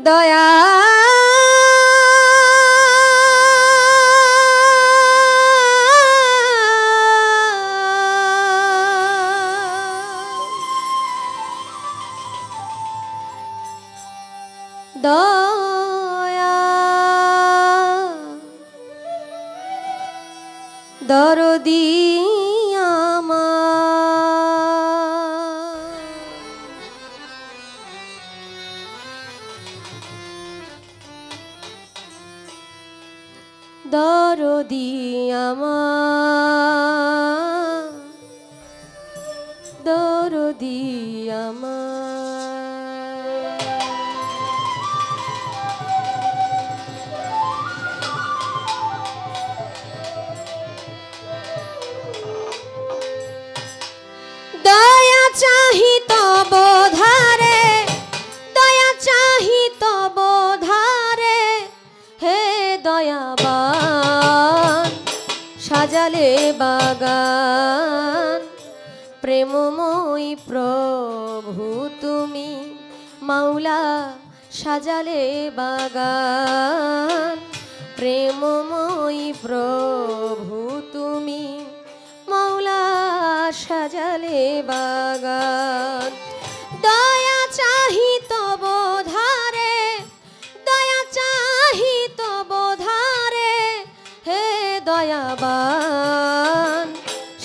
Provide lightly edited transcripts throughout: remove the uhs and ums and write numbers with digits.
দয়া দয়া দরদি আমার দরদি আমার দরদি আমার দয়া চাহি তব ধারে দয়া চাহি তব ধারে হে দয়াবান সাজালে বাগান প্রেমময়ী প্রভু তুমি মাওলা সাজালে বাগান প্রেমময়ী প্রভু তুমি মাওলা সাজালে বাগান দয়া চাহি তব ধারে দয়া চাহি তব ধারে হে দয়াবান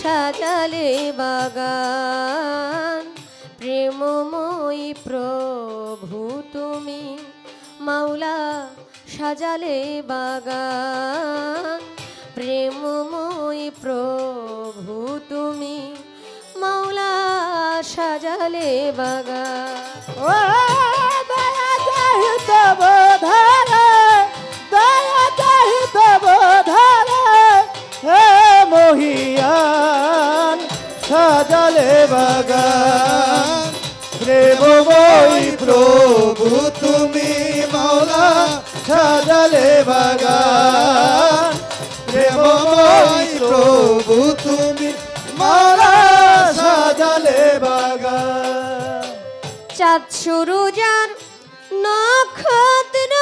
সাজালে বাগান প্রেমময়ী প্রভু তুমি মাওলা সাজালে বাগান প্রেমময়ী প্রভু তুমি মাওলা সাজালে বাগান ও দয়া চাহি তব ধারে দয়া চাহি তব ধারে হে মহিয়ান সাজালে বাগান প্রেমময়ী প্রভু তুমি মাওলা সাজালে বাগান প্রেমময়ী প্রভু তুমি মাওলা সাজালে বাগান চাঁদ সুরুজার নক্ষত্র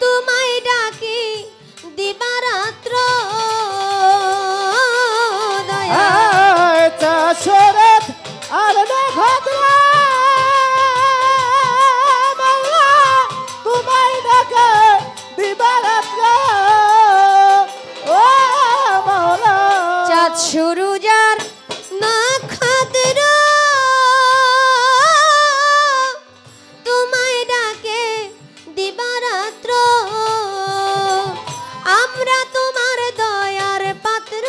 তোমায় ডাকি দিবারাত্র দয়া চাষরত আর নক্ষত্র মাওলা তোমায় ডাকে দিবারাত্র ও মাওলা চাঁদ সুরুজার নক্ষত্র তোমায় ডাকে দিবারাত্র আমরা তোমার দয়ার পাত্র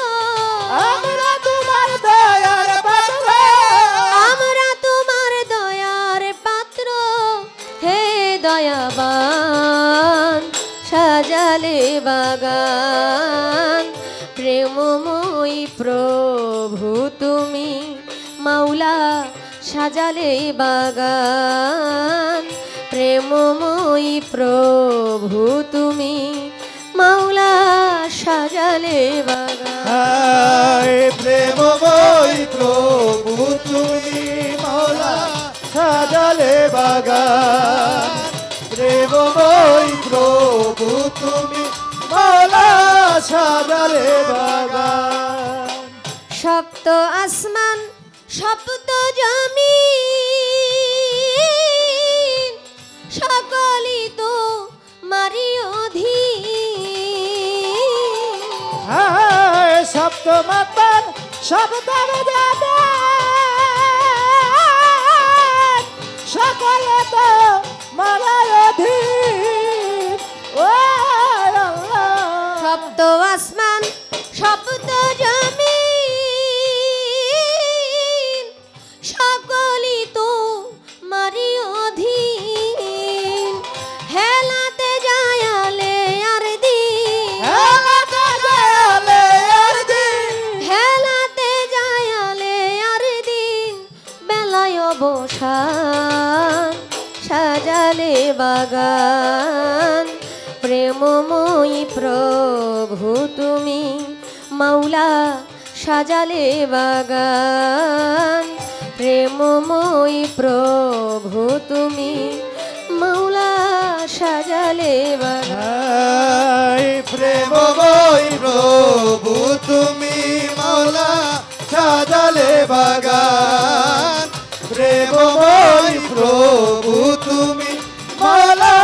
আমরা তোমার দয়ার পাত্র আমরা তোমার দয়ার পাত্র হে দয়াবান সাজালে বাগান প্রেমময়ী প্রভু তুমি মাওলা সাজালে বাগান প্রেমময়ী প্রভু তুমি মাওলা সাজালে বাগান হায় প্রেমময়ী প্রভু তুমি মাওলা সাজালে বাগান প্রেমময়ী প্রভু তুমি মাওলা সাজালে বাগান সপ্ত আসমান সপ্ত জমিন সকলই তো মারি অধীন হায় সপ্তমাত্মার সপ্তম জাত সকলে তো মারার অধীন ও আল্লাহ সপ্ত আসমান সপ্ত জমিন সকলই তো মারি অধীন হেলাতে যায়ালে আর দিন হেলাতে যায়ালে আর দিন হেলাতে যায়ালে আর দিন বেলায় অবসান সাজালে বাগান প্রেমময়ী প্রভু তুমি মাওলা সাজালে বাগান প্রেমময় প্রভু তুমি মাওলা সাজালে বাগান প্রেমময় প্রভু তুমি মাওলা সাজালে বাগান প্রেমময় প্রভু তুমি মাওলা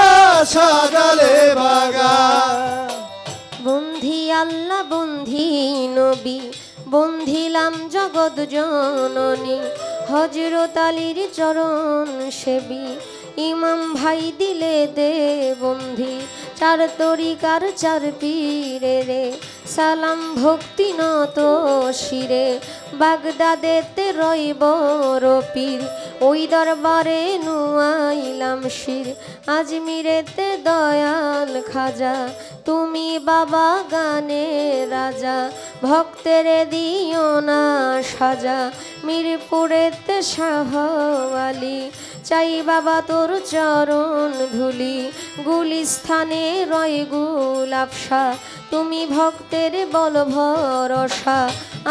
সাজালে বাগান বন্ধি আল্লাহ বন্ধি নবী বন্ধিলাম জগৎ জননী হযরত আলীর চরণ সেবী ইমাম ভাই দিলে দে বন্ধি চার তরিকার চার পীরে রে সালাম ভক্তি নত শিরে বাগদাদেতে রইব পীর ওই দরবারে নুয়াইলাম শির আজমিরেতে দয়াল খাজা তুমি বাবা গানে রাজা ভক্তের দিও না সাজা মিরপুরেতে শাহ আলী চাই বাবা তোর চরণ ধুলি গুলিস্থানে রয় গুলাবশা তুমি ভক্তের বল ভরসা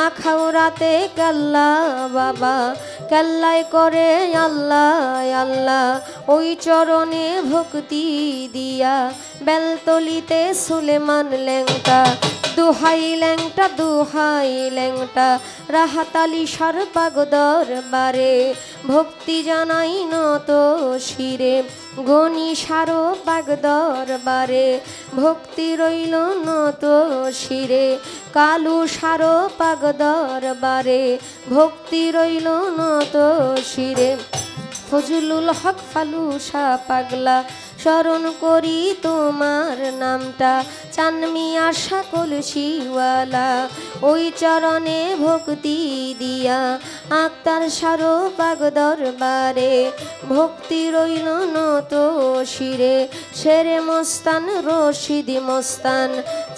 আখাউরাতে কাল্লা বাবা কাল্লায় করে আল্লাহ আল্লাহ ওই চরণে ভক্তি দিয়া বেলতলিতে সুলেমান ল্যাংটা দুহাই ল্যাংটা রাহাতালি সার পাগদর বারে ভক্তি জানাই নত শিরে গনি সারো পাগদর বারে ভক্তি রইল নত শিরে কালু সারো পাগদর বারে ভক্তি রইল নত শিরে ফজলুল হক ফালুসা পাগলা স্মরণ করি তোমার নামটা চানমি আশা কলসিওয়ালা ওই চরণে ভক্তি দিয়া আক্তার সারো পাগদর বারে ভক্তি রইল নত শিরে শেরে মস্তান রশিদি মস্তান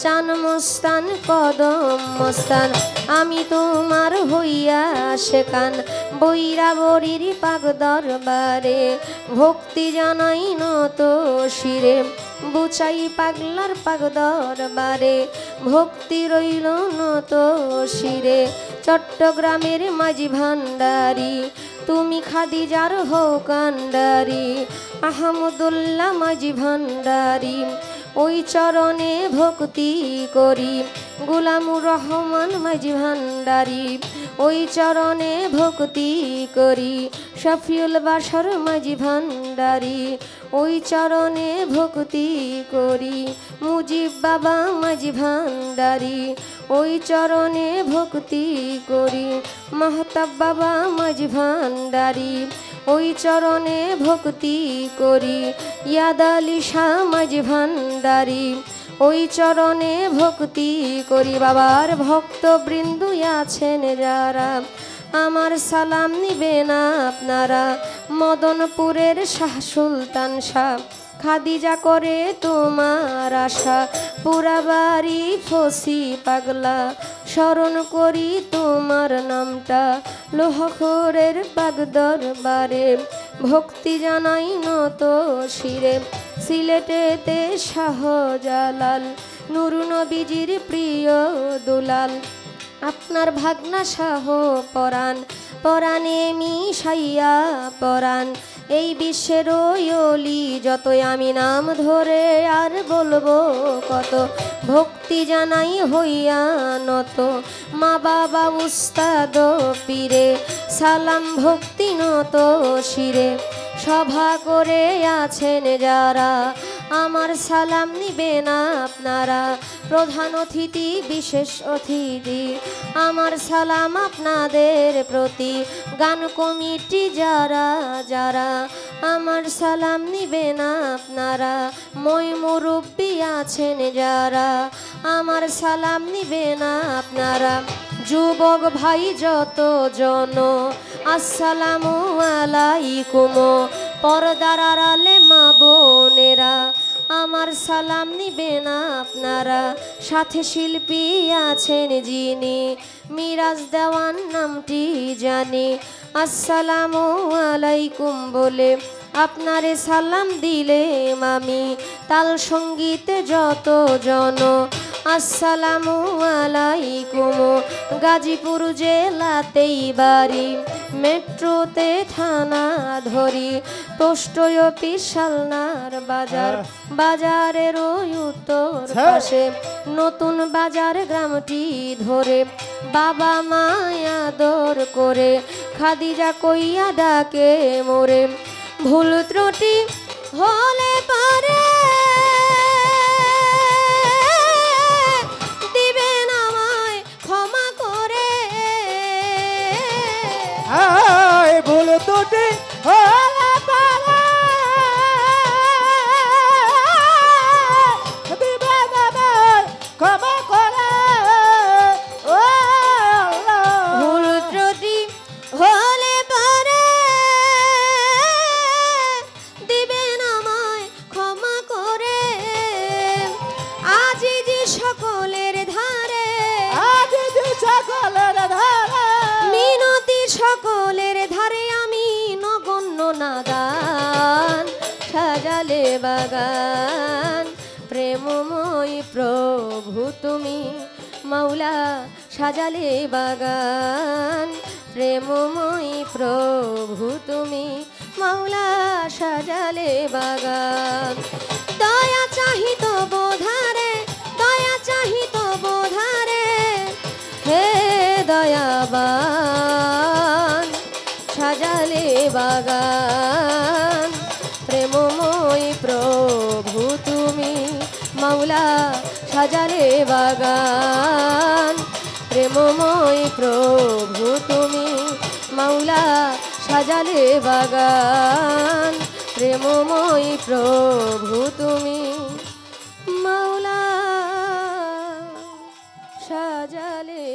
চান মস্তান কদম মস্তান আমি তোমার হইয়া শেখান বৈরা বরির পাগদর বারে ভক্তি জানাই নত শিরে বুচাই পাগলার পাগদর বারে ভক্তি রইল নত শিরে চট্টগ্রামের মাঝি ভান্ডারি তুমি খাদিজার হও কান্ডারি আহমদুল্লাহ মাঝি ভান্ডারি ওই চরণে ভক্তি করি গোলামুর রহমান মাঝি ভান্ডারি ওই চরণে ভক্তি করি শফিউল বাশর মাঝি ভান্ডারি ওই চরণে ভক্তি করি মুজিব বাবা মাঝি ভান্ডারি ওই চরণে ভক্তি করি মাহতাব বাবা মাঝি ভান্ডারি ওই চরণে ভক্তি করি ইয়াদ আলী শাহ মাঝি ভান্ডারি ওই চরণে ভক্তি করি বাবার ভক্ত বৃন্দু আছেন যারা আমার সালাম নিবেন আপনারা মদনপুরের শাহ সুলতান শাহ খাদিজা করে তোমার আশা পুরা বাড়ি ফসি পাগলা স্মরণ করি তোমার নামটা লোহখোরের পাগদর বারে ভক্তি জানাই নত শিরে সিলেটেতে শাহজালাল নূর নবীজির প্রিয় দুলাল আপনার ভাগনা শাহ পরাণ পরাণে মিশাইয়া পরাণ এই বিশ্বের ওলি যতই আমি নাম ধরে আর বলবো কত ভক্তি জানাই হইয়া নত মা বাবা উস্তাদ পীরে সালাম ভক্তি নত শিরে সভা করে আছেন যারা আমার সালাম নিবেন আপনারা প্রধান অতিথি বিশেষ অতিথি আমার সালাম আপনাদের প্রতি গান কমিটি যারা যারা আমার সালাম নিবেন আপনারা মই মুরব্বী আছেন যারা আমার সালাম নিবেন আপনারা যুবক ভাই যত জন আসসালামু আলাইকুম পর্দার আড়ালে মা বোনেরা আমার সালাম নিবেন আপনারা সাথে শিল্পী আছেন যিনি মিরাজ দেওয়ান নামটি জানি আসসালামু আলাইকুম বলে আপনারে সালাম দিলে আমি তাল সঙ্গীতে যত জন আসসালামু আলাইকুম গাজীপুর জেলাতেই বাড়ি মেট্রোতে থানা ধরি, পোস্ট অফিস শালনার বাজার, বাজারের ওই উত্তর পাশে নতুন বাজার গ্রামটি ধরে, বাবা মায় আদর করে খাদিজা কইয়া ডাকে মোরে। ভুল ত্রুটি হলে পারে দিবেন আমায় ক্ষমা করে। ভুল ত্রুটি হলে পারে দিবেন আমায় ক্ষমা করে। ও আল্লাহ, ভুল ত্রুটি হলে পারে দিবেন আমায় ক্ষমা করে। আজিজি সকলের ধারে, আজিজি সকলের ধারে, মিনতি সকলের ধারে আমি নগণ্য নাদান, সাজালে বাগান প্রেমময়ী প্রভু তুমি মাওলা, সাজালে বাগান প্রেমময়ী প্রভু তুমি মাওলা, সাজালে বাগান। দয়া চাহিত বোধারে, দয়া চাহিত বোধারে, হে দয়াবান সাজালে বাগান প্রেমময়ী প্রভু তুমি মাওলা, সাজালে বাগান প্রেমময়ী প্রভু তুমি মাওলা, সাজালে বাগান প্রেমময়ী প্রভু তুমি মাওলা, সাজালে